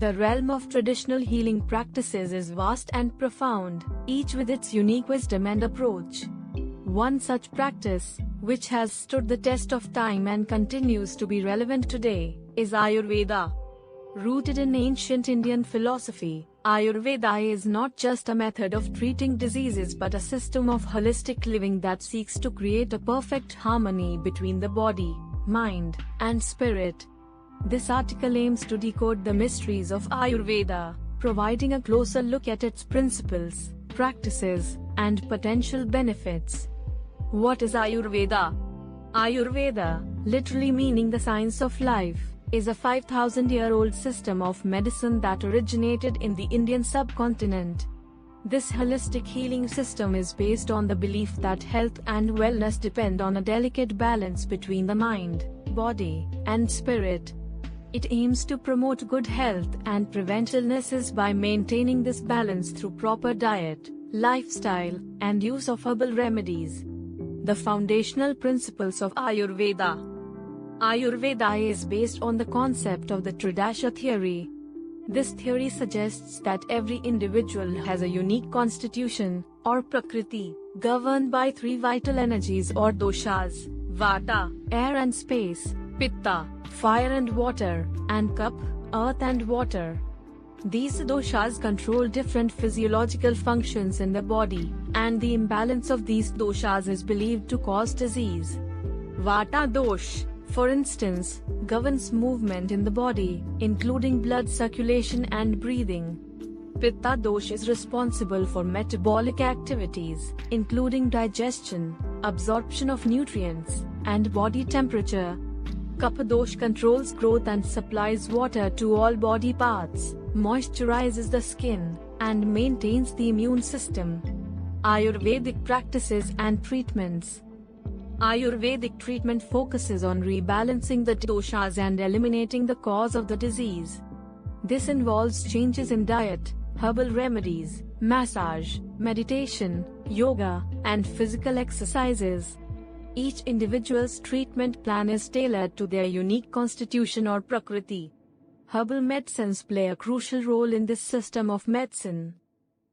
The realm of traditional healing practices is vast and profound, each with its unique wisdom and approach. One such practice, which has stood the test of time and continues to be relevant today, is Ayurveda. Rooted in ancient Indian philosophy, Ayurveda is not just a method of treating diseases but a system of holistic living that seeks to create a perfect harmony between the body, mind, and spirit. This article aims to decode the mysteries of Ayurveda, providing a closer look at its principles, practices, and potential benefits. What is Ayurveda? Ayurveda, literally meaning the science of life, is a 5,000-year-old system of medicine that originated in the Indian subcontinent. This holistic healing system is based on the belief that health and wellness depend on a delicate balance between the mind, body, and spirit. It aims to promote good health and prevent illnesses by maintaining this balance through proper diet, lifestyle, and use of herbal remedies. The foundational principles of Ayurveda. Ayurveda is based on the concept of the Tridosha theory. This theory suggests that every individual has a unique constitution, or prakriti, governed by three vital energies or doshas: vata, air and space; pitta, fire and water; and kapha, earth and water. These doshas control different physiological functions in the body, and the imbalance of these doshas is believed to cause disease. Vata dosh, for instance, governs movement in the body, including blood circulation and breathing. Pitta dosh is responsible for metabolic activities, including digestion, absorption of nutrients, and body temperature. Kapha dosh controls growth and supplies water to all body parts, moisturizes the skin, and maintains the immune system. Ayurvedic practices and treatments. Ayurvedic treatment focuses on rebalancing the doshas and eliminating the cause of the disease. This involves changes in diet, herbal remedies, massage, meditation, yoga, and physical exercises. Each individual's treatment plan is tailored to their unique constitution or prakriti. Herbal medicines play a crucial role in this system of medicine.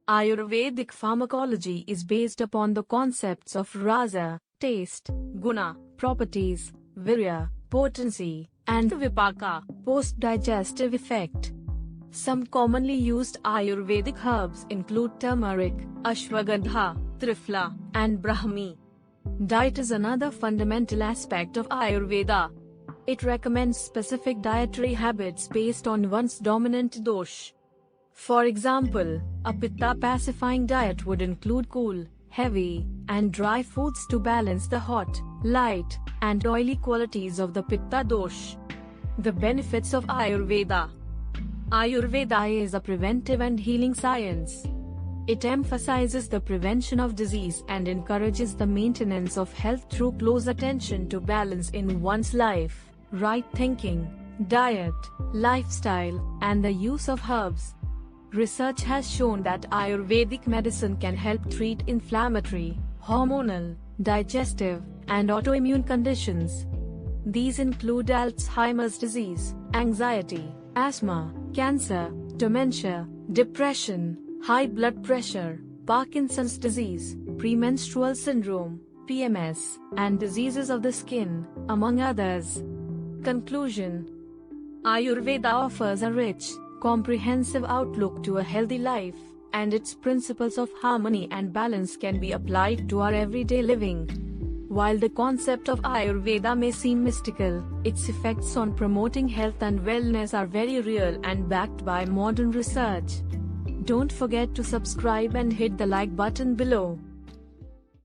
Ayurvedic pharmacology is based upon the concepts of Rasa, taste; Guna, properties; Virya, potency; and Vipaka, post-digestive effect. Some commonly used Ayurvedic herbs include turmeric, ashwagandha, triphala, and brahmi. Diet is another fundamental aspect of Ayurveda. It recommends specific dietary habits based on one's dominant dosh. For example, a pitta pacifying diet would include cool, heavy, and dry foods to balance the hot, light, and oily qualities of the pitta dosh. The benefits of Ayurveda. Ayurveda is a preventive and healing science. It emphasizes the prevention of disease and encourages the maintenance of health through close attention to balance in one's life, right thinking, diet, lifestyle, and the use of herbs. Research has shown that Ayurvedic medicine can help treat inflammatory, hormonal, digestive, and autoimmune conditions. These include Alzheimer's disease, anxiety, asthma, cancer, dementia, depression, high blood pressure, Parkinson's disease, premenstrual syndrome, PMS, and diseases of the skin, among others. Conclusion. Ayurveda offers a rich, comprehensive outlook to a healthy life, and its principles of harmony and balance can be applied to our everyday living. While the concept of Ayurveda may seem mystical, its effects on promoting health and wellness are very real and backed by modern research. Don't forget to subscribe and hit the like button below.